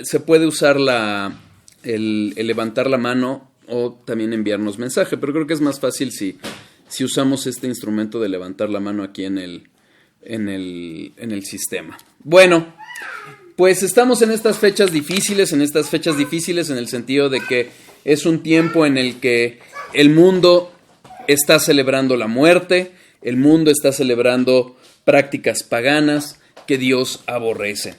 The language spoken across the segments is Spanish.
se puede usar el levantar la mano o también enviarnos mensaje, pero creo que es más fácil si usamos este instrumento de levantar la mano aquí en el sistema. Bueno, pues estamos en estas fechas difíciles en el sentido de que es un tiempo en el que el mundo está celebrando la muerte, el mundo está celebrando prácticas paganas que Dios aborrece.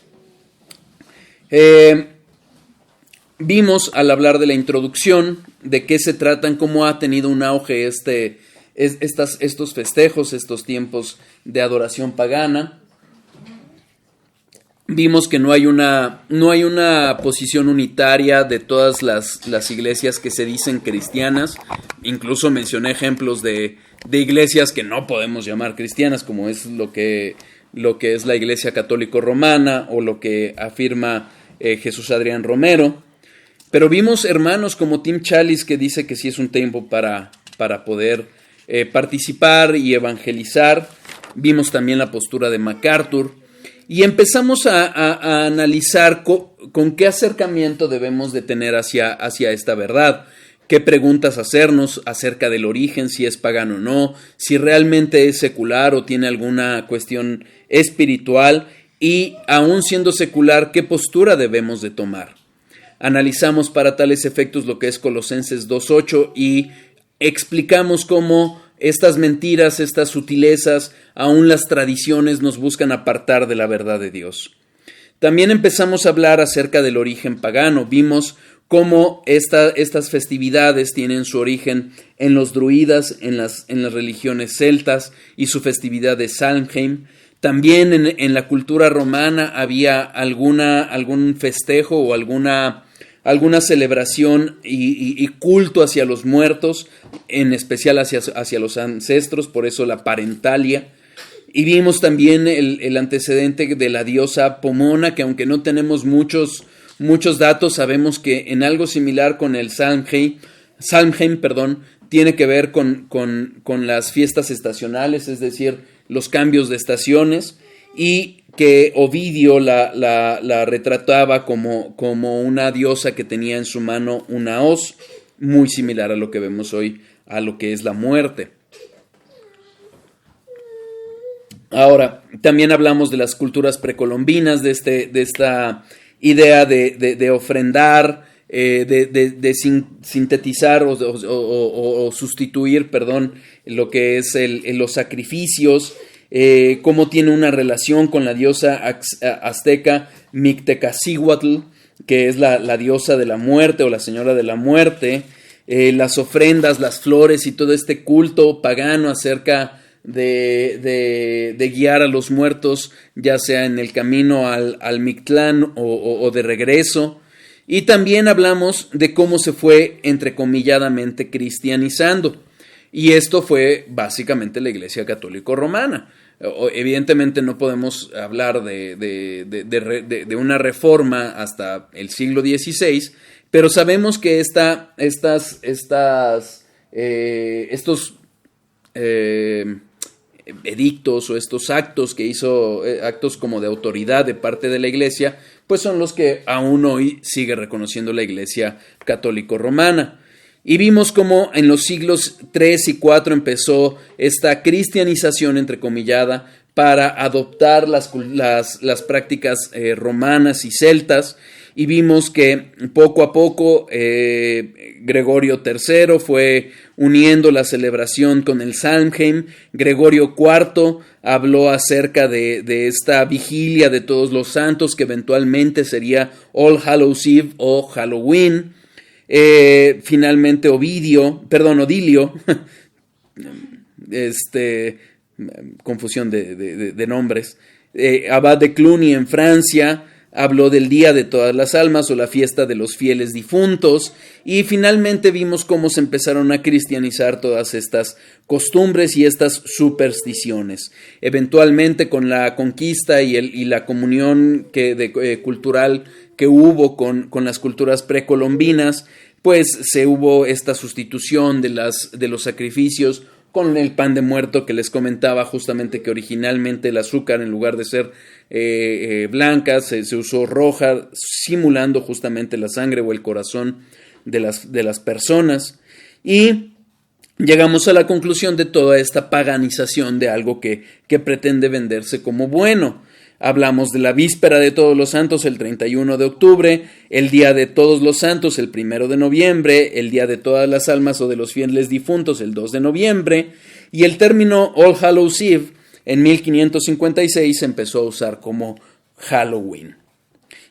Vimos al hablar de la introducción de qué se tratan, cómo ha tenido un auge estos festejos, estos tiempos de adoración pagana. Vimos que no hay una posición unitaria de todas las iglesias que se dicen cristianas. Incluso mencioné ejemplos de iglesias que no podemos llamar cristianas, como es lo que es la Iglesia Católica Romana o lo que afirma Jesús Adrián Romero. Pero vimos hermanos como Tim Challies, que dice que sí es un tiempo para poder participar y evangelizar. Vimos también la postura de MacArthur. Y empezamos a analizar con qué acercamiento debemos de tener hacia esta verdad. Qué preguntas hacernos acerca del origen, si es pagano o no, si realmente es secular o tiene alguna cuestión espiritual, y aún siendo secular, qué postura debemos de tomar. Analizamos para tales efectos lo que es Colosenses 2:8 y explicamos cómo estas mentiras, estas sutilezas, aún las tradiciones nos buscan apartar de la verdad de Dios. También empezamos a hablar acerca del origen pagano. Vimos cómo estas festividades tienen su origen en los druidas, en las religiones celtas y su festividad de Samhain. También en la cultura romana había algún festejo o alguna celebración y culto hacia los muertos, en especial hacia los ancestros, por eso la parentalia. Y vimos también el antecedente de la diosa Pomona, que aunque no tenemos muchos datos, sabemos que en algo similar con el Samhain, tiene que ver con las fiestas estacionales, es decir, los cambios de estaciones, y que Ovidio la retrataba como una diosa que tenía en su mano una hoz, muy similar a lo que vemos hoy, a lo que es la muerte. Ahora, también hablamos de las culturas precolombinas, de esta idea de ofrendar, de sintetizar o sustituir, lo que es los sacrificios, cómo tiene una relación con la diosa azteca Mictecacihuatl, que es la diosa de la muerte o la señora de la muerte, las ofrendas, las flores y todo este culto pagano acerca de guiar a los muertos, ya sea en el camino al Mictlán o de regreso. Y también hablamos de cómo se fue entrecomilladamente cristianizando. Y esto fue básicamente la Iglesia Católica Romana. Evidentemente no podemos hablar de una reforma hasta el siglo XVI, pero sabemos que estos edictos o estos actos que hizo, actos como de autoridad de parte de la Iglesia, pues son los que aún hoy sigue reconociendo la Iglesia Católica Romana. Y vimos cómo en los siglos III y IV empezó esta cristianización entrecomillada para adoptar las prácticas romanas y celtas, y vimos que poco a poco Gregorio III fue uniendo la celebración con el Samhain. Gregorio IV habló acerca de esta vigilia de todos los santos, que eventualmente sería All Hallows Eve o Halloween. Finalmente Odilio, confusión de nombres, Abad de Cluny en Francia habló del Día de Todas las Almas o la fiesta de los fieles difuntos, y finalmente vimos cómo se empezaron a cristianizar todas estas costumbres y estas supersticiones. Eventualmente, con la conquista y la comunión cultural que hubo con las culturas precolombinas, pues se hubo esta sustitución de los sacrificios con el pan de muerto que les comentaba justamente que originalmente el azúcar en lugar de ser blanca se usó roja, simulando justamente la sangre o el corazón de las personas. Y llegamos a la conclusión de toda esta paganización de algo que pretende venderse como bueno. Hablamos de la víspera de Todos los Santos, el 31 de octubre, el Día de Todos los Santos, el 1 de noviembre, el Día de Todas las Almas o de los Fieles Difuntos, el 2 de noviembre, y el término All Hallows Eve en 1556 se empezó a usar como Halloween.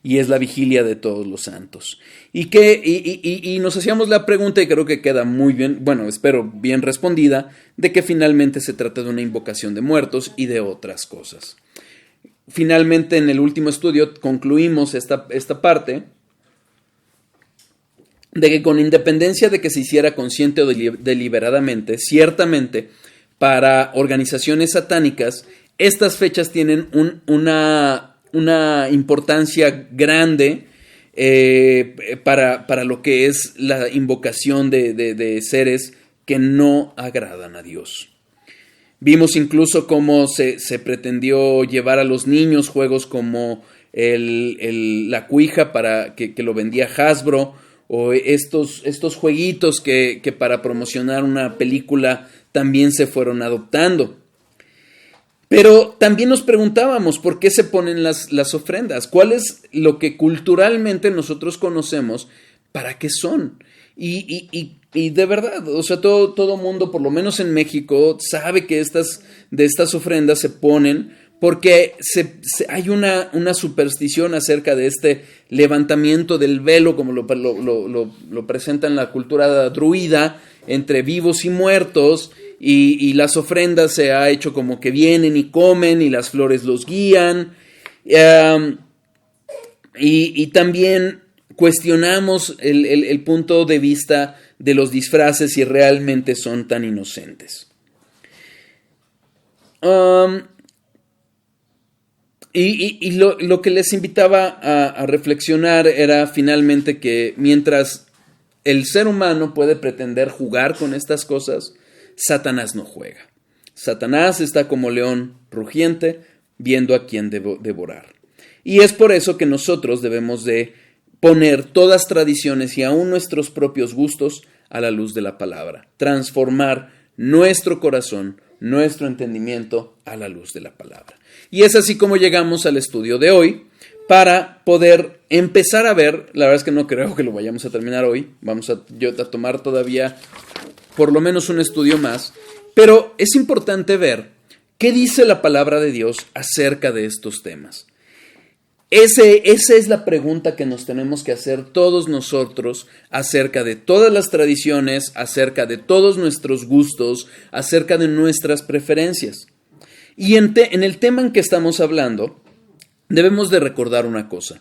Y es la vigilia de Todos los Santos. Y nos hacíamos la pregunta, y creo que queda muy bien, bueno, espero bien respondida, de que finalmente se trata de una invocación de muertos y de otras cosas. Finalmente, en el último estudio concluimos esta parte de que con independencia de que se hiciera consciente o deliberadamente, ciertamente para organizaciones satánicas, estas fechas tienen una importancia grande para lo que es la invocación de seres que no agradan a Dios. Vimos incluso cómo se pretendió llevar a los niños juegos como la cuija para que lo vendía Hasbro, o estos jueguitos que para promocionar una película también se fueron adoptando. Pero también nos preguntábamos por qué se ponen las ofrendas, cuál es lo que culturalmente nosotros conocemos, para qué son. Y de verdad, o sea, todo mundo, por lo menos en México, sabe que estas ofrendas se ponen porque hay una superstición acerca de este levantamiento del velo, como lo presenta en la cultura druida, entre vivos y muertos, y las ofrendas se ha hecho como que vienen y comen, y las flores los guían, y también cuestionamos el punto de vista de los disfraces si realmente son tan inocentes. Lo que les invitaba a reflexionar era finalmente que mientras el ser humano puede pretender jugar con estas cosas, Satanás no juega. Satanás está como león rugiente viendo a quién devorar. Y es por eso que nosotros debemos de poner todas tradiciones y aún nuestros propios gustos a la luz de la palabra. Transformar nuestro corazón, nuestro entendimiento a la luz de la palabra. Y es así como llegamos al estudio de hoy para poder empezar a ver, la verdad es que no creo que lo vayamos a terminar hoy, vamos a tomar todavía por lo menos un estudio más, pero es importante ver qué dice la palabra de Dios acerca de estos temas. Esa es la pregunta que nos tenemos que hacer todos nosotros acerca de todas las tradiciones, acerca de todos nuestros gustos, acerca de nuestras preferencias. Y en el tema en que estamos hablando, debemos de recordar una cosa.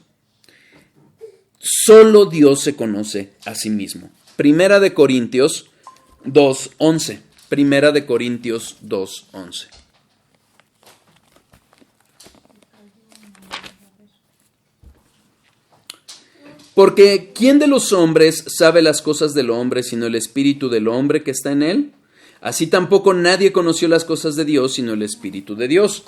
Solo Dios se conoce a sí mismo. Primera de Corintios 2:11. Primera de Corintios 2:11. Porque ¿quién de los hombres sabe las cosas del hombre sino el espíritu del hombre que está en él? Así tampoco nadie conoció las cosas de Dios sino el espíritu de Dios.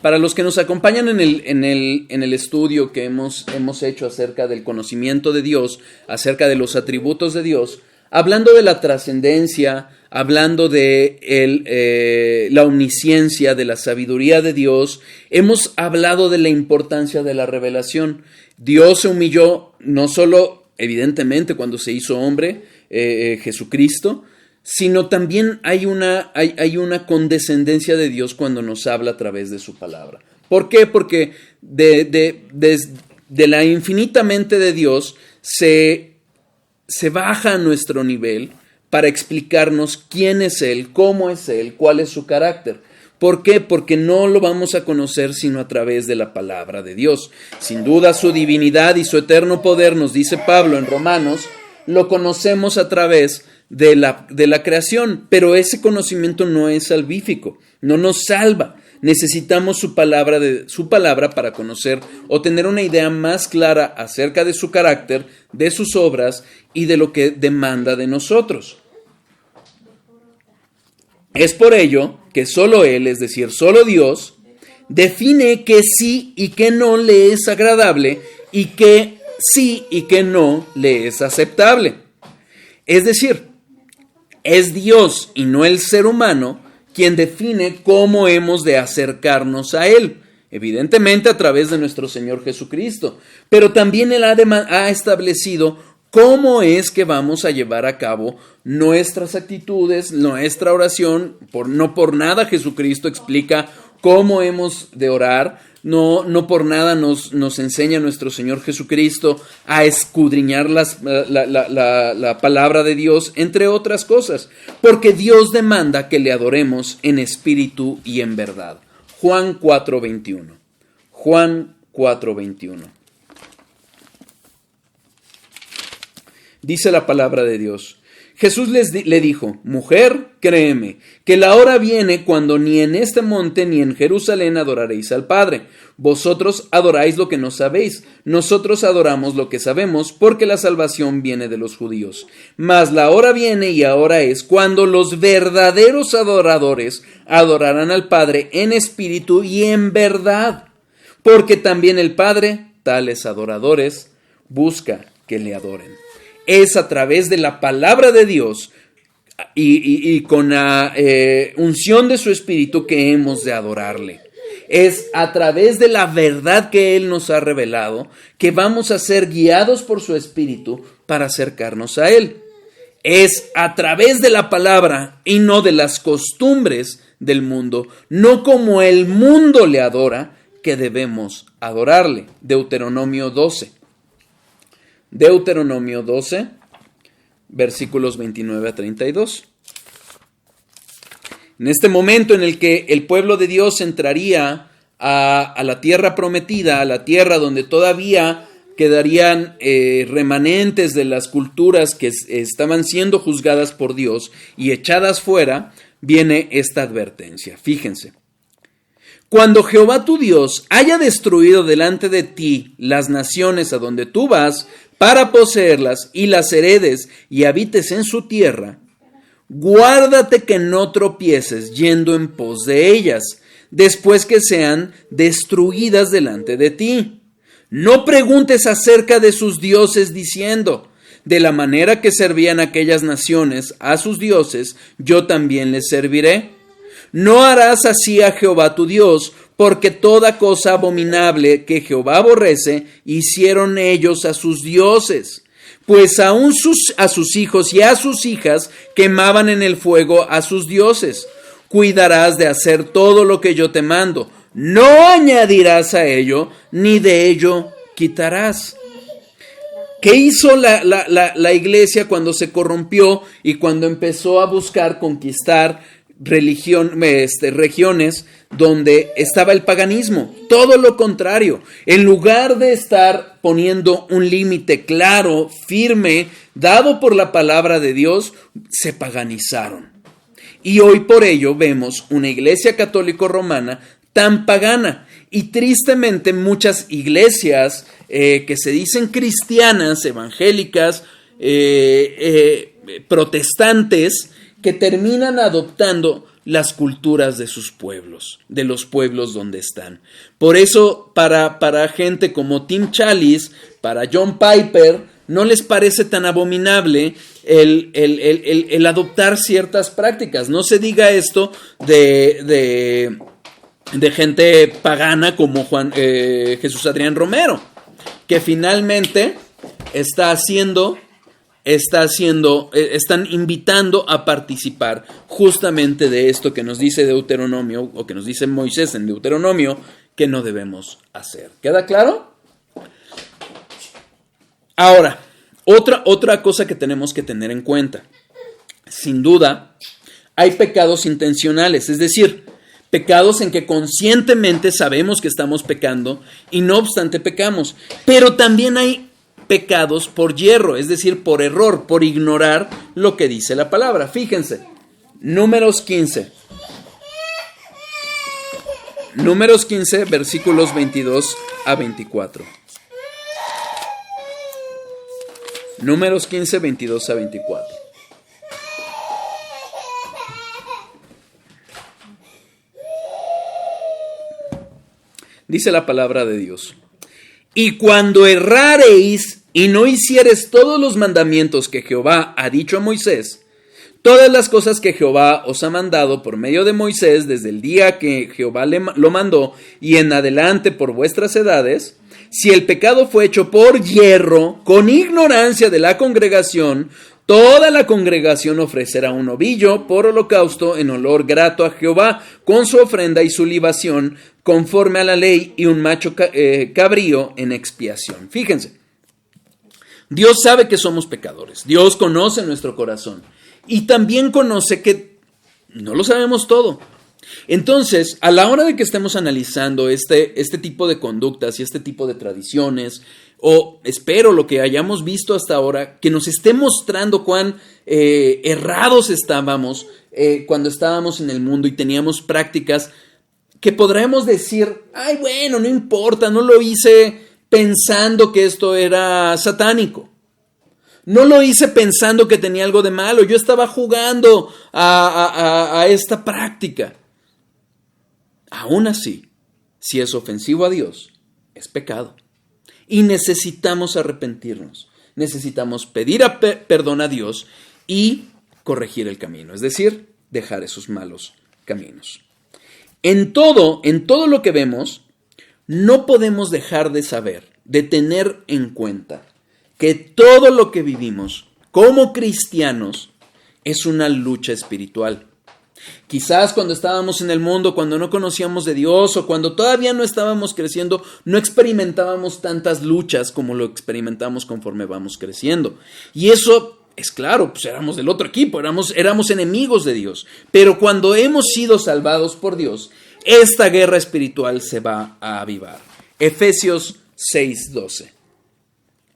Para los que nos acompañan en el estudio que hemos hecho acerca del conocimiento de Dios, acerca de los atributos de Dios, hablando de la trascendencia, hablando de la omnisciencia, de la sabiduría de Dios, hemos hablado de la importancia de la revelación. Dios se humilló no solo, evidentemente, cuando se hizo hombre, Jesucristo, sino también hay una condescendencia de Dios cuando nos habla a través de su palabra. ¿Por qué? Porque de la infinita mente de Dios se baja a nuestro nivel para explicarnos quién es Él, cómo es Él, cuál es su carácter. ¿Por qué? Porque no lo vamos a conocer sino a través de la palabra de Dios. Sin duda su divinidad y su eterno poder, nos dice Pablo en Romanos, lo conocemos a través de la creación, pero ese conocimiento no es salvífico, no nos salva. Necesitamos su palabra para conocer o tener una idea más clara acerca de su carácter, de sus obras y de lo que demanda de nosotros. Es por ello que solo Él, es decir, solo Dios, define que sí y que no le es agradable y que sí y que no le es aceptable. Es decir, es Dios y no el ser humano quien define cómo hemos de acercarnos a Él, evidentemente a través de nuestro Señor Jesucristo, pero también Él ha establecido cómo es que vamos a llevar a cabo nuestras actitudes, nuestra oración. No por nada Jesucristo explica cómo hemos de orar, no por nada nos enseña nuestro Señor Jesucristo a escudriñar la palabra de Dios, entre otras cosas, porque Dios demanda que le adoremos en espíritu y en verdad. Juan 4:21. Juan 4:21. Dice la palabra de Dios. Jesús le dijo: mujer, créeme, que la hora viene cuando ni en este monte ni en Jerusalén adoraréis al Padre. Vosotros adoráis lo que no sabéis, nosotros adoramos lo que sabemos, porque la salvación viene de los judíos. Mas la hora viene y ahora es cuando los verdaderos adoradores adorarán al Padre en espíritu y en verdad, porque también el Padre, tales adoradores, busca que le adoren. Es a través de la palabra de Dios y con la unción de su Espíritu que hemos de adorarle. Es a través de la verdad que Él nos ha revelado que vamos a ser guiados por su Espíritu para acercarnos a Él. Es a través de la palabra y no de las costumbres del mundo, no como el mundo le adora, que debemos adorarle. Deuteronomio 12. Deuteronomio 12, versículos 29 a 32. En este momento en el que el pueblo de Dios entraría a la tierra prometida, a la tierra donde todavía quedarían remanentes de las culturas que estaban siendo juzgadas por Dios y echadas fuera, viene esta advertencia. Fíjense. Cuando Jehová tu Dios haya destruido delante de ti las naciones a donde tú vas para poseerlas y las heredes y habites en su tierra, guárdate que no tropieces yendo en pos de ellas, después que sean destruidas delante de ti. No preguntes acerca de sus dioses diciendo: de la manera que servían aquellas naciones a sus dioses, yo también les serviré. No harás así a Jehová tu Dios, porque toda cosa abominable que Jehová aborrece, hicieron ellos a sus dioses. Pues aún a sus hijos y a sus hijas quemaban en el fuego a sus dioses. Cuidarás de hacer todo lo que yo te mando. No añadirás a ello, ni de ello quitarás. ¿Qué hizo la iglesia cuando se corrompió y cuando empezó a buscar conquistar regiones donde estaba el paganismo? Todo lo contrario. En lugar de estar poniendo un límite claro, firme, dado por la palabra de Dios, se paganizaron. Y hoy por ello vemos una iglesia católico romana tan pagana. Y tristemente muchas iglesias que se dicen cristianas, evangélicas, protestantes, que terminan adoptando las culturas de sus pueblos, de los pueblos donde están. Por eso, para gente como Tim Challies, para John Piper, no les parece tan abominable el adoptar ciertas prácticas. No se diga esto de gente pagana como Jesús Adrián Romero, que finalmente están invitando a participar justamente de esto que nos dice Deuteronomio, o que nos dice Moisés en Deuteronomio, que no debemos hacer. ¿Queda claro? Ahora, otra cosa que tenemos que tener en cuenta. Sin duda, hay pecados intencionales, es decir, pecados en que conscientemente sabemos que estamos pecando y no obstante pecamos. Pero también hay pecados por yerro, es decir, por error, por ignorar lo que dice la palabra. Fíjense, Números 15, versículos 22 a 24. Números 15, 22 a 24. Dice la palabra de Dios: y cuando errareis y no hiciereis todos los mandamientos que Jehová ha dicho a Moisés, todas las cosas que Jehová os ha mandado por medio de Moisés desde el día que Jehová lo mandó y en adelante por vuestras edades, si el pecado fue hecho por yerro, con ignorancia de la congregación, toda la congregación ofrecerá un novillo por holocausto en olor grato a Jehová, con su ofrenda y su libación, conforme a la ley, y un macho cabrío en expiación. Fíjense, Dios sabe que somos pecadores, Dios conoce nuestro corazón, y también conoce que no lo sabemos todo. Entonces, a la hora de que estemos analizando este tipo de conductas y este tipo de tradiciones, o espero lo que hayamos visto hasta ahora, que nos esté mostrando cuán errados estábamos cuando estábamos en el mundo y teníamos prácticas que podremos decir, ay, bueno, no importa, no lo hice pensando que esto era satánico. No lo hice pensando que tenía algo de malo, yo estaba jugando a esta práctica. Aún así, si es ofensivo a Dios, es pecado. Y necesitamos arrepentirnos. Necesitamos pedir perdón a Dios y corregir el camino. Es decir, dejar esos malos caminos. En todo lo que vemos, no podemos dejar de saber, de tener en cuenta, que todo lo que vivimos como cristianos es una lucha espiritual. Quizás cuando estábamos en el mundo, cuando no conocíamos de Dios o cuando todavía no estábamos creciendo, no experimentábamos tantas luchas como lo experimentamos conforme vamos creciendo. Y eso es claro, pues éramos del otro equipo, éramos enemigos de Dios. Pero cuando hemos sido salvados por Dios, esta guerra espiritual se va a avivar. Efesios 6:12.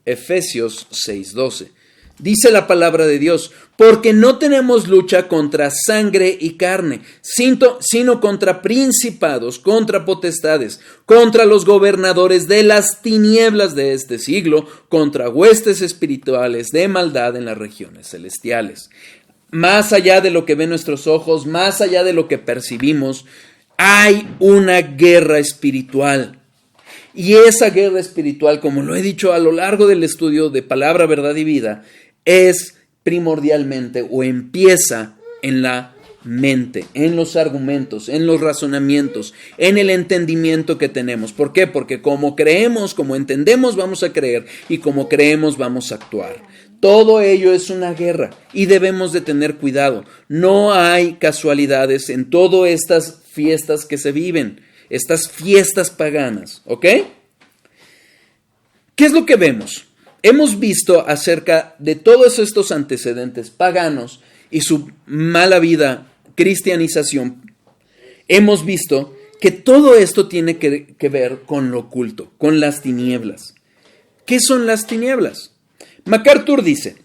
Efesios 6:12. Dice la palabra de Dios: porque no tenemos lucha contra sangre y carne, sino contra principados, contra potestades, contra los gobernadores de las tinieblas de este siglo, contra huestes espirituales de maldad en las regiones celestiales. Más allá de lo que ven nuestros ojos, más allá de lo que percibimos, hay una guerra espiritual. Y esa guerra espiritual, como lo he dicho a lo largo del estudio de Palabra, Verdad y Vida, es primordialmente o empieza en la mente, en los argumentos, en los razonamientos, en el entendimiento que tenemos. ¿Por qué? Porque como creemos, como entendemos, vamos a creer, y como creemos, vamos a actuar. Todo ello es una guerra y debemos de tener cuidado. No hay casualidades en todas estas fiestas que se viven, estas fiestas paganas, ¿ok? ¿Qué es lo que vemos? Hemos visto acerca de todos estos antecedentes paganos y su mala vida, cristianización. Hemos visto que todo esto tiene que ver con lo oculto, con las tinieblas. ¿Qué son las tinieblas? MacArthur dice: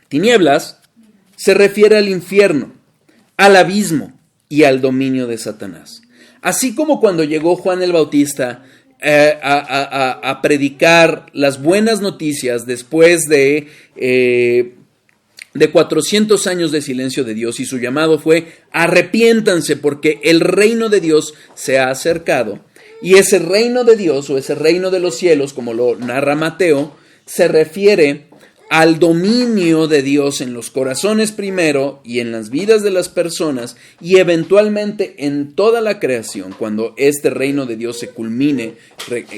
tinieblas se refiere al infierno, al abismo y al dominio de Satanás. Así como cuando llegó Juan el Bautista a predicar las buenas noticias después de 400 años de silencio de Dios, y su llamado fue: arrepiéntanse porque el reino de Dios se ha acercado. Y ese reino de Dios, o ese reino de los cielos, como lo narra Mateo, se refiere al dominio de Dios en los corazones primero y en las vidas de las personas, y eventualmente en toda la creación, cuando este reino de Dios se culmine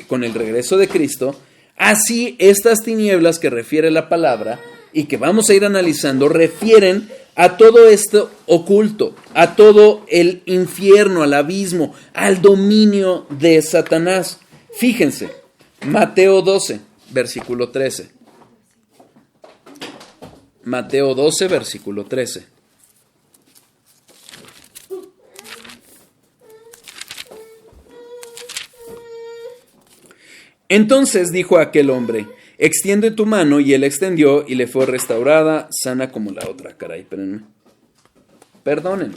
con el regreso de Cristo. Así, estas tinieblas que refiere la palabra y que vamos a ir analizando refieren a todo esto oculto, a todo el infierno, al abismo, al dominio de Satanás. Fíjense, Mateo 12, versículo 13. Mateo 12, versículo 13. Entonces dijo aquel hombre: extiende tu mano, y él extendió, y le fue restaurada, sana como la otra. Caray, espérenme. Perdónenme.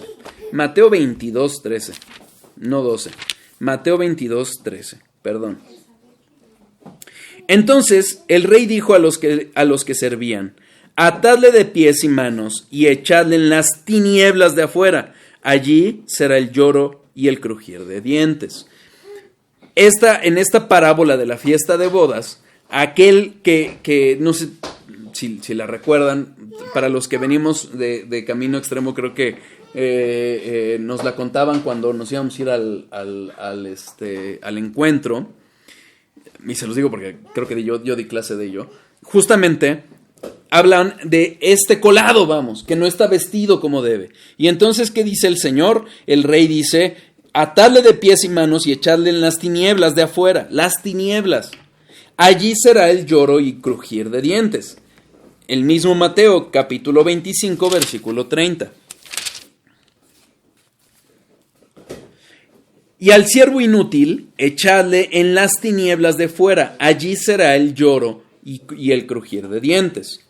Mateo 22, 13. No 12. Mateo 22, 13. Perdón. Entonces el rey dijo a los que servían: atadle de pies y manos y echadle en las tinieblas de afuera. Allí será el lloro y el crujir de dientes. en esta parábola de la fiesta de bodas, aquel que no sé si la recuerdan, para los que venimos de Camino Extremo, creo que nos la contaban cuando nos íbamos a ir al encuentro, y se los digo porque creo que yo di clase de ello. Justamente hablan de este colado, vamos, que no está vestido como debe. Y entonces, ¿qué dice el Señor? El rey dice: atadle de pies y manos y echadle en las tinieblas de afuera, las tinieblas. Allí será el lloro y crujir de dientes. El mismo Mateo, capítulo 25, versículo 30. Y al siervo inútil, echadle en las tinieblas de fuera, allí será el lloro y el crujir de dientes.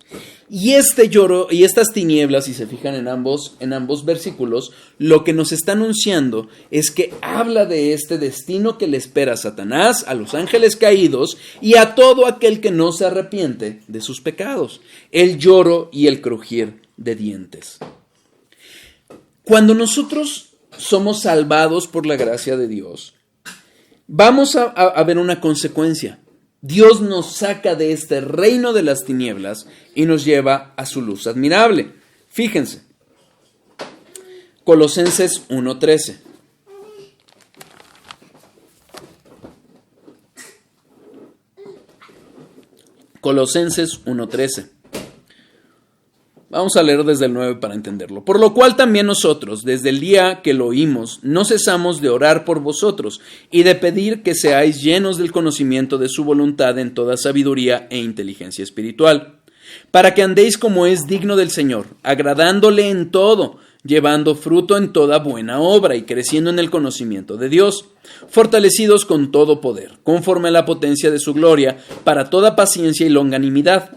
Y este lloro y estas tinieblas, si se fijan en ambos versículos, lo que nos está anunciando es que habla de este destino que le espera a Satanás, a los ángeles caídos y a todo aquel que no se arrepiente de sus pecados. El lloro y el crujir de dientes. Cuando nosotros somos salvados por la gracia de Dios, vamos a ver una consecuencia. Dios nos saca de este reino de las tinieblas y nos lleva a su luz admirable. Fíjense, Colosenses 1:13. Colosenses 1:13. Vamos a leer desde el 9 para entenderlo. Por lo cual también nosotros, desde el día que lo oímos, no cesamos de orar por vosotros y de pedir que seáis llenos del conocimiento de su voluntad en toda sabiduría e inteligencia espiritual, para que andéis como es digno del Señor, agradándole en todo, llevando fruto en toda buena obra y creciendo en el conocimiento de Dios, fortalecidos con todo poder, conforme a la potencia de su gloria, para toda paciencia y longanimidad,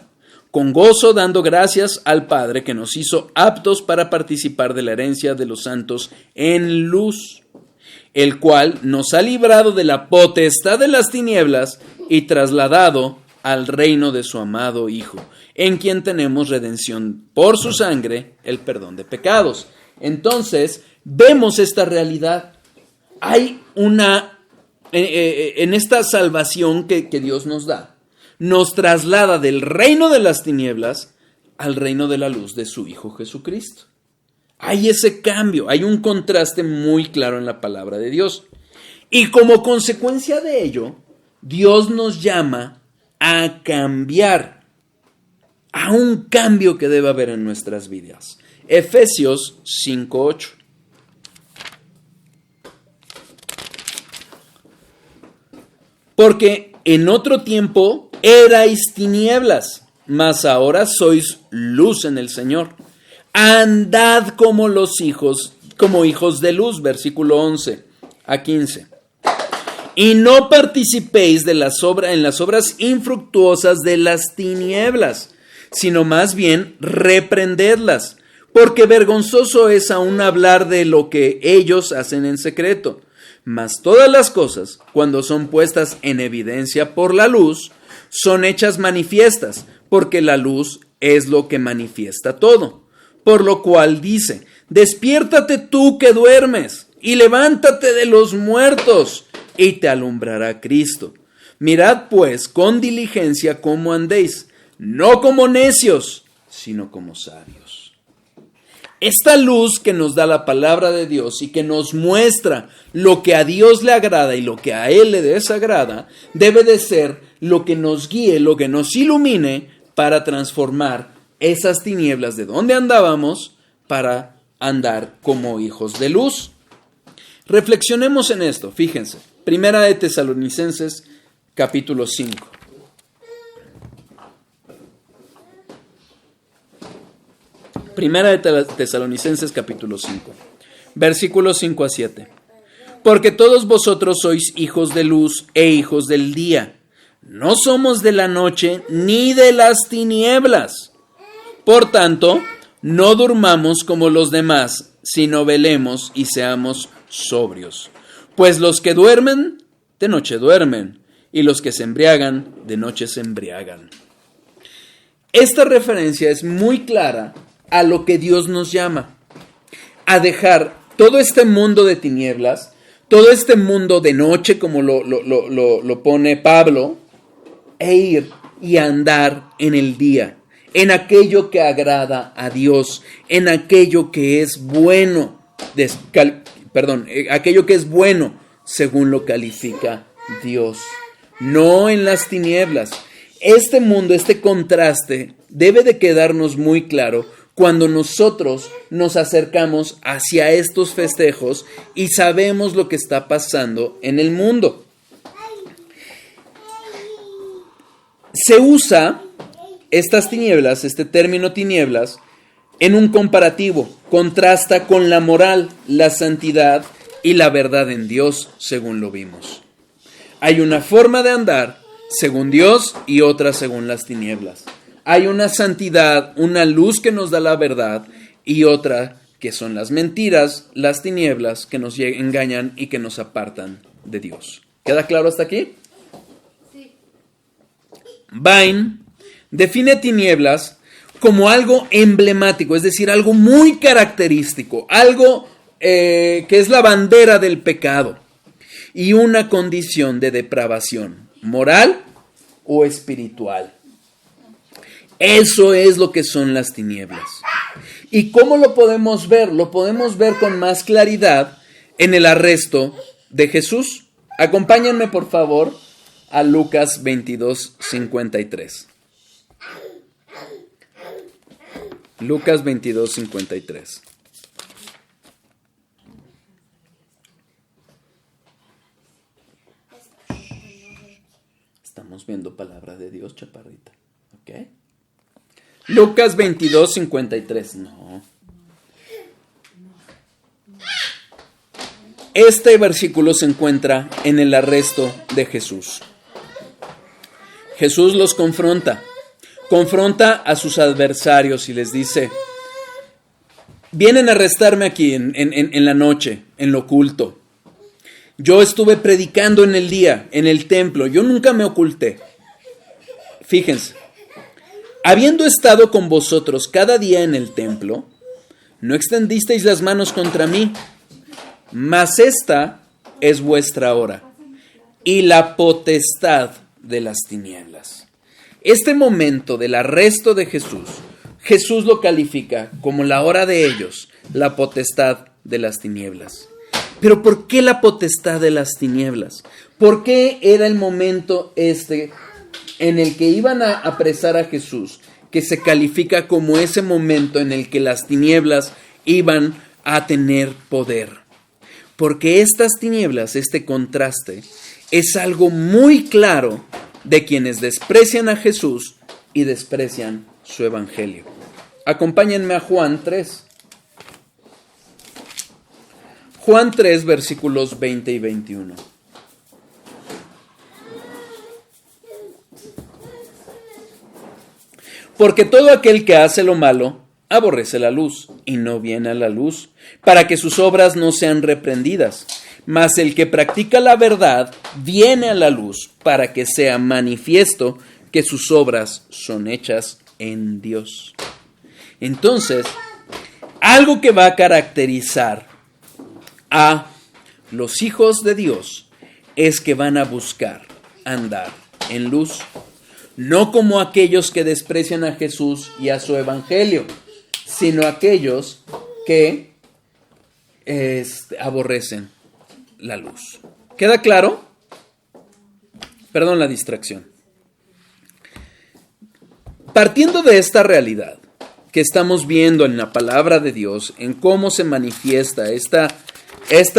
con gozo dando gracias al Padre que nos hizo aptos para participar de la herencia de los santos en luz, el cual nos ha librado de la potestad de las tinieblas y trasladado al reino de su amado Hijo, en quien tenemos redención por su sangre, el perdón de pecados. Entonces, vemos esta realidad. Hay en esta salvación que Dios nos da, nos traslada del reino de las tinieblas al reino de la luz de su Hijo Jesucristo. Hay ese cambio, hay un contraste muy claro en la palabra de Dios. Y como consecuencia de ello, Dios nos llama a cambiar, a un cambio que debe haber en nuestras vidas. Efesios 5:8. Porque en otro tiempo erais tinieblas, mas ahora sois luz en el Señor. Andad como hijos de luz, versículo 11 a 15. Y no participéis en las obras infructuosas de las tinieblas, sino más bien reprendedlas, porque vergonzoso es aún hablar de lo que ellos hacen en secreto. Mas todas las cosas, cuando son puestas en evidencia por la luz, son hechas manifiestas, porque la luz es lo que manifiesta todo. Por lo cual dice: despiértate tú que duermes, y levántate de los muertos, y te alumbrará Cristo. Mirad pues con diligencia cómo andéis, no como necios, sino como sabios. Esta luz que nos da la palabra de Dios y que nos muestra lo que a Dios le agrada y lo que a Él le desagrada, debe de ser lo que nos guíe, lo que nos ilumine para transformar esas tinieblas de donde andábamos para andar como hijos de luz. Reflexionemos en esto, fíjense. Primera de Tesalonicenses, capítulo 5. Primera de Tesalonicenses, capítulo 5, versículos 5 a 7. Porque todos vosotros sois hijos de luz e hijos del día. No somos de la noche ni de las tinieblas. Por tanto, no durmamos como los demás, sino velemos y seamos sobrios. Pues los que duermen, de noche duermen, y los que se embriagan, de noche se embriagan. Esta referencia es muy clara a lo que Dios nos llama, a dejar todo este mundo de tinieblas, todo este mundo de noche, como lo pone Pablo, e ir y andar en el día, en aquello que agrada a Dios, en aquello que es bueno, aquello que es bueno según lo califica Dios, no en las tinieblas. Este mundo, este contraste, debe de quedarnos muy claro cuando nosotros nos acercamos hacia estos festejos y sabemos lo que está pasando en el mundo. Se usa estas tinieblas, este término tinieblas, en un comparativo. Contrasta con la moral, la santidad y la verdad en Dios, según lo vimos. Hay una forma de andar según Dios y otra según las tinieblas. Hay una santidad, una luz que nos da la verdad y otra que son las mentiras, las tinieblas que nos engañan y que nos apartan de Dios. ¿Queda claro hasta aquí? Sí. Vine define tinieblas como algo emblemático, es decir, algo muy característico, algo que es la bandera del pecado y una condición de depravación moral o espiritual. Eso es lo que son las tinieblas. ¿Y cómo lo podemos ver? Lo podemos ver con más claridad en el arresto de Jesús. Acompáñenme, por favor, a Lucas 22:53. Lucas 22:53. Estamos viendo palabra de Dios, chaparrita. ¿Ok? Lucas 22:53. No. Este versículo se encuentra en el arresto de Jesús. Jesús los confronta a sus adversarios y les dice: vienen a arrestarme aquí en la noche, en lo oculto. Yo estuve predicando en el día, en el templo, yo nunca me oculté. Fíjense, habiendo estado con vosotros cada día en el templo, no extendisteis las manos contra mí, mas esta es vuestra hora y la potestad de las tinieblas. Este momento del arresto de Jesús, Jesús lo califica como la hora de ellos, la potestad de las tinieblas. Pero ¿por qué la potestad de las tinieblas? ¿Por qué era el momento en el que iban a apresar a Jesús, que se califica como ese momento en el que las tinieblas iban a tener poder? Porque estas tinieblas, este contraste, es algo muy claro de quienes desprecian a Jesús y desprecian su evangelio. Acompáñenme a Juan 3. Juan 3, versículos 20 y 21. Porque todo aquel que hace lo malo, aborrece la luz, y no viene a la luz, para que sus obras no sean reprendidas. Mas el que practica la verdad, viene a la luz, para que sea manifiesto que sus obras son hechas en Dios. Entonces, algo que va a caracterizar a los hijos de Dios es que van a buscar andar en luz, no como aquellos que desprecian a Jesús y a su evangelio, sino aquellos que aborrecen la luz. ¿Queda claro? Perdón la distracción. Partiendo de esta realidad que estamos viendo en la palabra de Dios, en cómo se manifiesta esta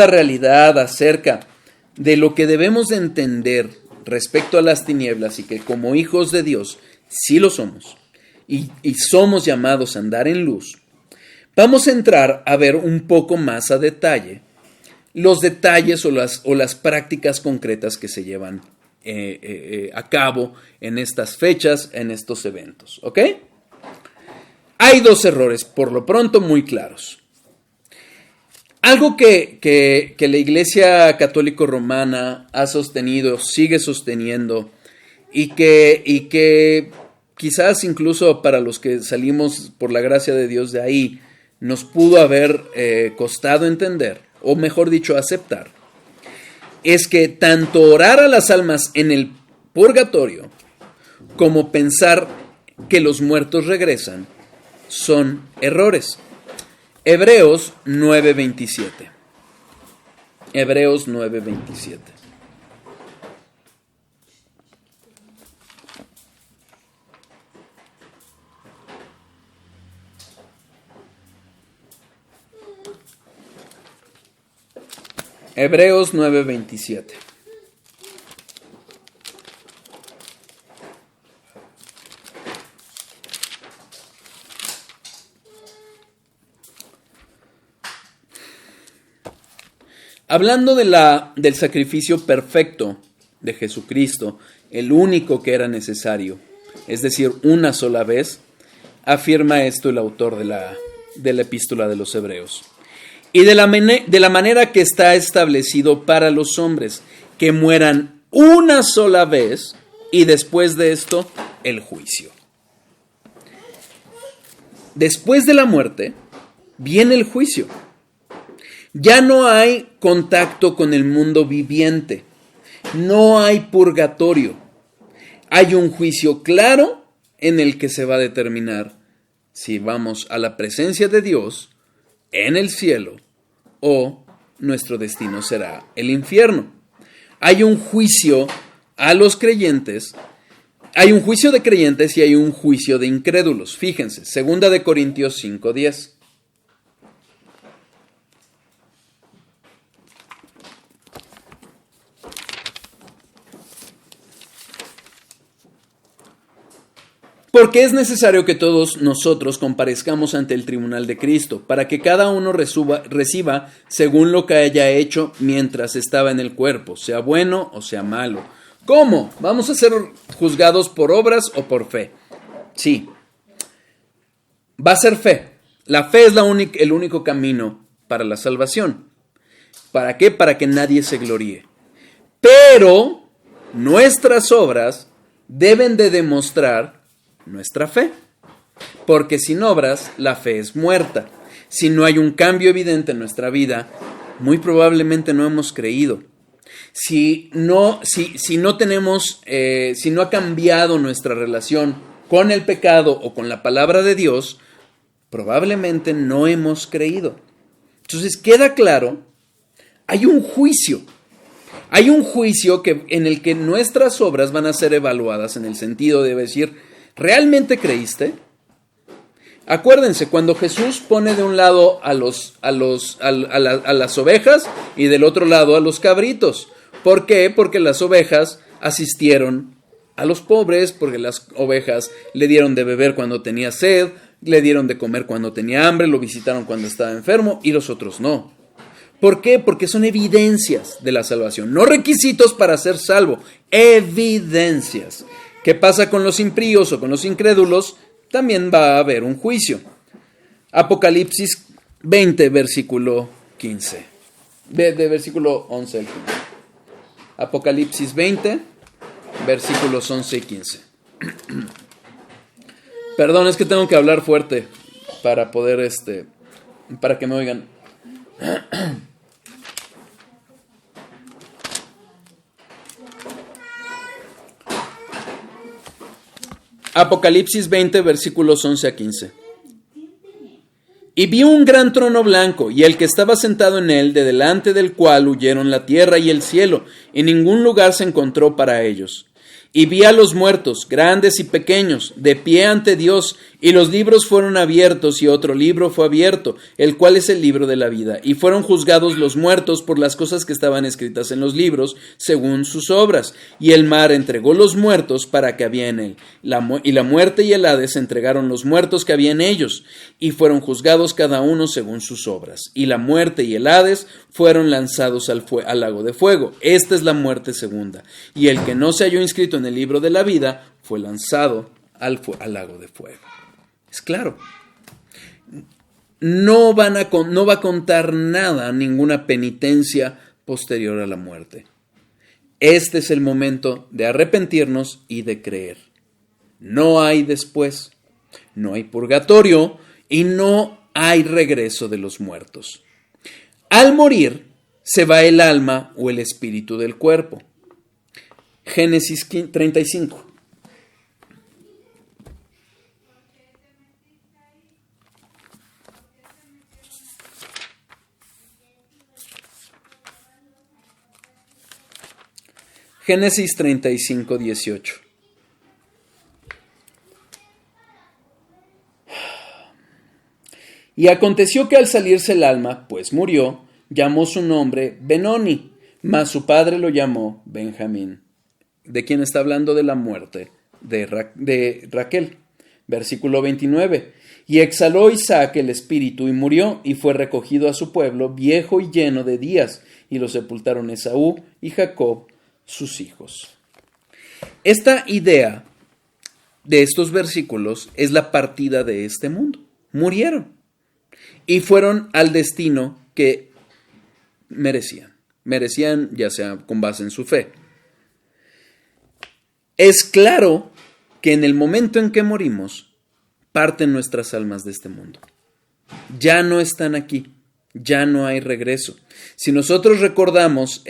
realidad acerca de lo que debemos de entender respecto a las tinieblas y que como hijos de Dios sí lo somos y somos llamados a andar en luz, vamos a entrar a ver un poco más a detalle los detalles o las prácticas concretas que se llevan a cabo en estas fechas, en estos eventos. ¿Ok? Hay dos errores, por lo pronto, muy claros. Algo que la Iglesia Católica Romana ha sostenido, sigue sosteniendo, y que quizás incluso para los que salimos por la gracia de Dios de ahí, nos pudo haber costado entender, o mejor dicho, aceptar, es que tanto orar a las almas en el purgatorio como pensar que los muertos regresan son errores. Hebreos 9:27. Hebreos 9:27. Hebreos 9:27. Hablando del sacrificio perfecto de Jesucristo, el único que era necesario, es decir, una sola vez, afirma esto el autor de la epístola de los Hebreos. Y de la manera que está establecido para los hombres, que mueran una sola vez y después de esto el juicio. Después de la muerte viene el juicio. Ya no hay contacto con el mundo viviente, no hay purgatorio. Hay un juicio claro en el que se va a determinar si vamos a la presencia de Dios en el cielo o nuestro destino será el infierno. Hay un juicio a los creyentes, hay un juicio de creyentes y hay un juicio de incrédulos. Fíjense, 2 Corintios 5:10. Porque es necesario que todos nosotros comparezcamos ante el tribunal de Cristo, para que cada uno reciba según lo que haya hecho mientras estaba en el cuerpo, sea bueno o sea malo. ¿Cómo? ¿Vamos a ser juzgados por obras o por fe? Sí. Va a ser fe. La fe es el único camino para la salvación. ¿Para qué? Para que nadie se gloríe. Pero nuestras obras deben de demostrar nuestra fe, porque sin obras la fe es muerta. Si no hay un cambio evidente en nuestra vida, muy probablemente no hemos creído. Si no ha cambiado nuestra relación con el pecado o con la palabra de Dios, probablemente no hemos creído. Entonces queda claro, hay un juicio. Hay un juicio en el que nuestras obras van a ser evaluadas en el sentido de decir, ¿realmente creíste? Acuérdense, cuando Jesús pone de un lado a las ovejas y del otro lado a los cabritos. ¿Por qué? Porque las ovejas asistieron a los pobres, porque las ovejas le dieron de beber cuando tenía sed, le dieron de comer cuando tenía hambre, lo visitaron cuando estaba enfermo y los otros no. ¿Por qué? Porque son evidencias de la salvación, no requisitos para ser salvo, evidencias. ¿Qué pasa con los impíos o con los incrédulos? También va a haber un juicio. Apocalipsis 20, versículo 15. De versículo 11 al 15. Apocalipsis 20, versículos 11 y 15. Perdón, es que tengo que hablar fuerte para poder, para que me oigan. Apocalipsis 20, versículos 11 a 15. Y vi un gran trono blanco, y el que estaba sentado en él, de delante del cual huyeron la tierra y el cielo, y ningún lugar se encontró para ellos. Y vi a los muertos, grandes y pequeños, de pie ante Dios, y los libros fueron abiertos, y otro libro fue abierto, el cual es el libro de la vida. Y fueron juzgados los muertos por las cosas que estaban escritas en los libros, según sus obras. Y el mar entregó los muertos para que había en él. Y la muerte y el Hades entregaron los muertos que había en ellos, y fueron juzgados cada uno según sus obras. Y la muerte y el Hades fueron lanzados al lago de fuego. Esta es la muerte segunda. Y el que no se halló inscrito en el libro de la vida fue lanzado al lago de fuego. Es claro. No va a contar nada, ninguna penitencia posterior a la muerte. Este es el momento de arrepentirnos y de creer. No hay después, no hay purgatorio y no hay regreso de los muertos. Al morir, se va el alma o el espíritu del cuerpo. Génesis 35. Génesis 35, 18. Y aconteció que al salirse el alma, pues murió, llamó su nombre Benoni, mas su padre lo llamó Benjamín. ¿De quién está hablando? De la muerte de Raquel. Versículo 29. Y exhaló Isaac el espíritu y murió, y fue recogido a su pueblo, viejo y lleno de días, y lo sepultaron Esaú y Jacob, sus hijos. Esta idea de estos versículos es la partida de este mundo. Murieron y fueron al destino que merecían. Merecían, ya sea con base en su fe. Es claro que en el momento en que morimos, parten nuestras almas de este mundo. Ya no están aquí, ya no hay regreso. Si nosotros recordamos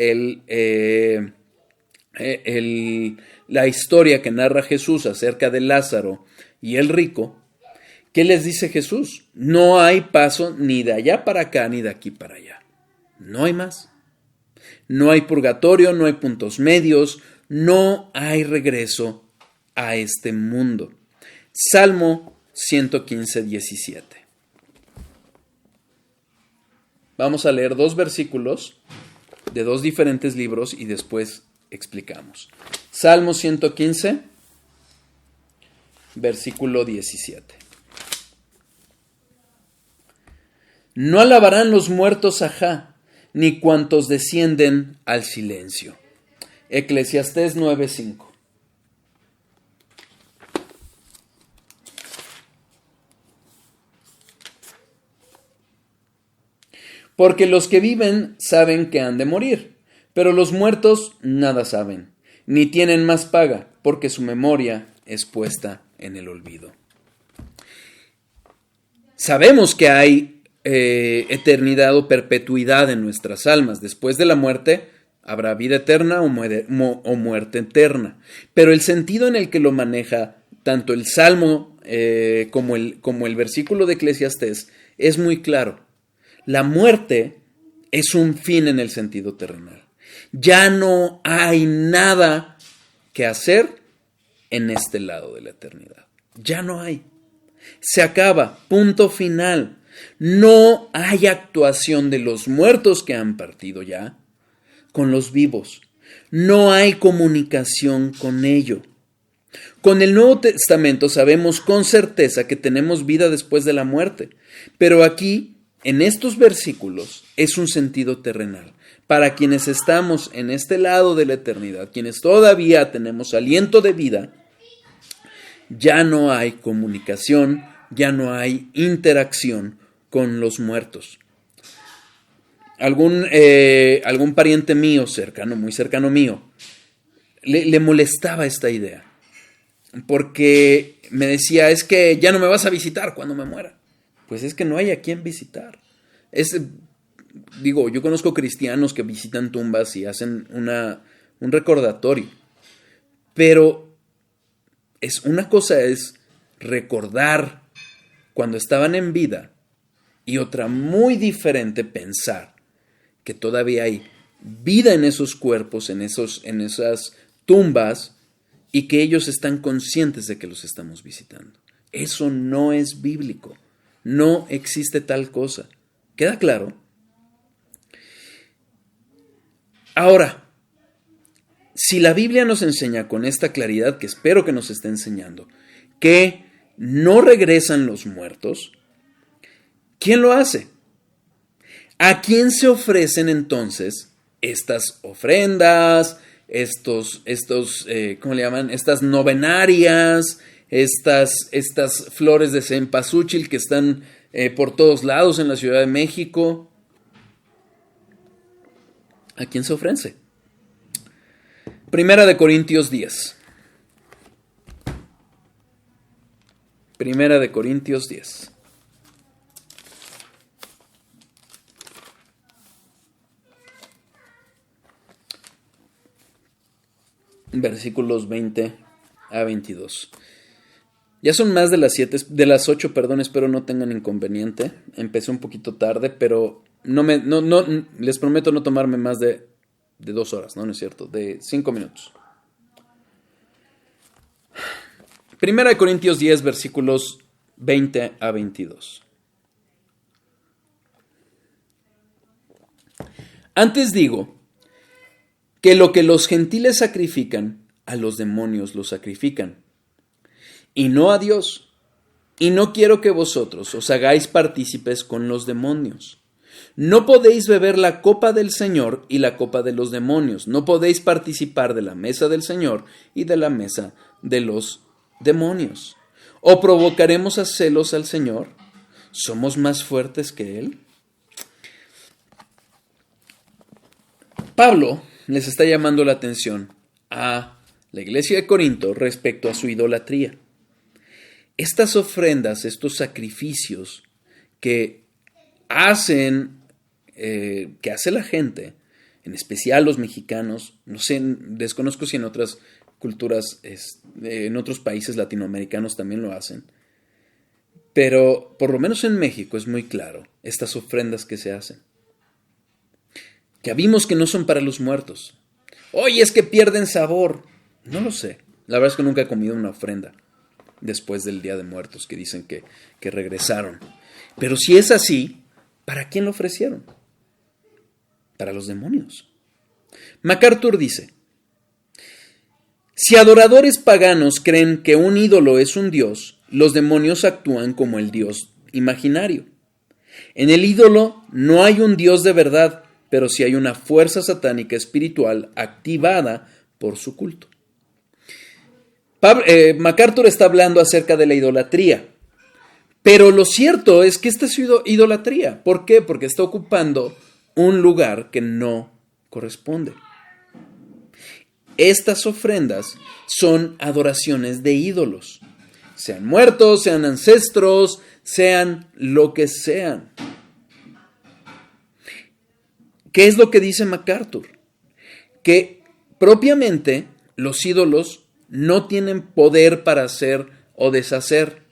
la historia que narra Jesús acerca de Lázaro y el rico, ¿qué les dice Jesús? No hay paso ni de allá para acá ni de aquí para allá. No hay más. No hay purgatorio, no hay puntos medios, no hay regreso a este mundo. Salmo 115, 17. Vamos a leer 2 versículos de 2 diferentes libros y después explicamos. Salmo 115, versículo 17. No alabarán los muertos a Jah, ni cuantos descienden al silencio. Eclesiastés 9:5. Porque los que viven saben que han de morir, pero los muertos nada saben, ni tienen más paga, porque su memoria es puesta en el olvido. Sabemos que hay eternidad o perpetuidad en nuestras almas. Después de la muerte habrá vida eterna o muerte eterna. Pero el sentido en el que lo maneja tanto el Salmo como el versículo de Eclesiastés es muy claro. La muerte es un fin en el sentido terrenal. Ya no hay nada que hacer en este lado de la eternidad. Ya no hay. Se acaba, punto final. No hay actuación de los muertos que han partido ya con los vivos. No hay comunicación con ello. Con el Nuevo Testamento sabemos con certeza que tenemos vida después de la muerte, pero aquí, en estos versículos, es un sentido terrenal. Para quienes estamos en este lado de la eternidad, quienes todavía tenemos aliento de vida, ya no hay comunicación, ya no hay interacción con los muertos. Algún pariente mío cercano, muy cercano mío, le molestaba esta idea, porque me decía, es que ya no me vas a visitar cuando me muera. Pues es que no hay a quién visitar. Yo conozco cristianos que visitan tumbas y hacen un recordatorio, pero una cosa es recordar cuando estaban en vida y otra muy diferente pensar que todavía hay vida en esos cuerpos, en esas tumbas y que ellos están conscientes de que los estamos visitando. Eso no es bíblico. No existe tal cosa. ¿Queda claro? Ahora, si la Biblia nos enseña con esta claridad, que espero que nos esté enseñando, que no regresan los muertos, ¿quién lo hace? ¿A quién se ofrecen entonces estas ofrendas, ¿cómo le llaman? Estas novenarias, estas flores de cempasúchil que están por todos lados en la Ciudad de México? ¿A quién se ofrece? Primera de Corintios 10. Primera de Corintios 10. versículos 20 a 22. Ya son más de las 8, perdón, espero no tengan inconveniente. Empecé un poquito tarde, pero no les prometo no tomarme más de 2 horas, no es cierto, de 5 minutos. Primera de Corintios 10, versículos 20 a 22. Antes digo que lo que los gentiles sacrifican, a los demonios los sacrifican, y no a Dios. Y no quiero que vosotros os hagáis partícipes con los demonios. No podéis beber la copa del Señor y la copa de los demonios. No podéis participar de la mesa del Señor y de la mesa de los demonios. ¿O provocaremos a celos al Señor? ¿Somos más fuertes que Él? Pablo les está llamando la atención a la iglesia de Corinto respecto a su idolatría. Estas ofrendas, estos sacrificios que hace la gente, en especial los mexicanos, no sé, desconozco si en otras culturas, en otros países latinoamericanos también lo hacen, pero por lo menos en México es muy claro estas ofrendas que se hacen. Ya vimos que no son para los muertos. Oye, es que pierden sabor. No lo sé. La verdad es que nunca he comido una ofrenda después del Día de Muertos que dicen que regresaron. Pero si es así, ¿para quién lo ofrecieron? Para los demonios. MacArthur dice: si adoradores paganos creen que un ídolo es un dios, los demonios actúan como el dios imaginario. En el ídolo no hay un dios de verdad, pero sí hay una fuerza satánica espiritual activada por su culto. MacArthur está hablando acerca de la idolatría, pero lo cierto es que esta es idolatría. ¿Por qué? Porque está ocupando un lugar que no corresponde. Estas ofrendas son adoraciones de ídolos, sean muertos, sean ancestros, sean lo que sean. ¿Qué es lo que dice MacArthur? Que propiamente los ídolos no tienen poder para hacer o deshacer,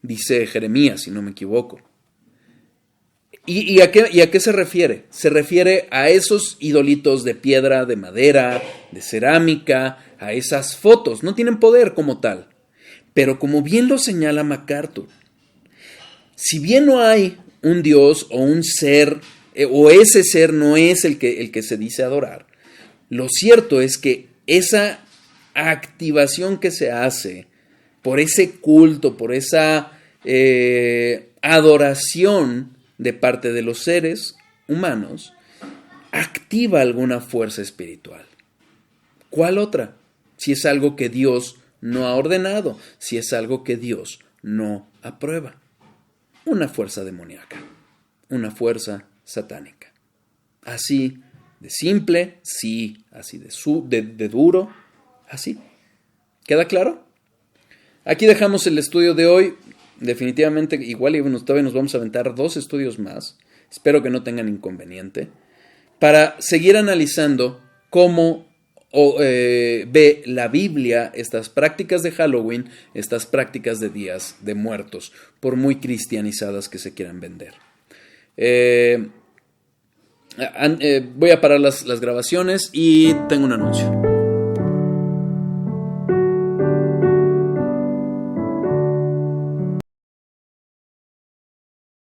dice Jeremías, si no me equivoco. ¿Y a qué se refiere? Se refiere a esos idolitos de piedra, de madera, de cerámica, a esas fotos. No tienen poder como tal. Pero como bien lo señala MacArthur, si bien no hay un Dios o un ser, o ese ser no es el que se dice adorar, lo cierto es que esa activación que se hace por ese culto, por esa adoración de parte de los seres humanos, activa alguna fuerza espiritual. ¿Cuál otra? Si es algo que Dios no ha ordenado, si es algo que Dios no aprueba. Una fuerza demoníaca, una fuerza satánica. Así de simple, sí, así de duro, así. ¿Queda claro? Aquí dejamos el estudio de hoy. Definitivamente, igual todavía nos vamos a aventar 2 estudios más. Espero que no tengan inconveniente. Para seguir analizando cómo ve la Biblia estas prácticas de Halloween, estas prácticas de días de muertos, por muy cristianizadas que se quieran vender. Voy a parar las grabaciones y tengo un anuncio.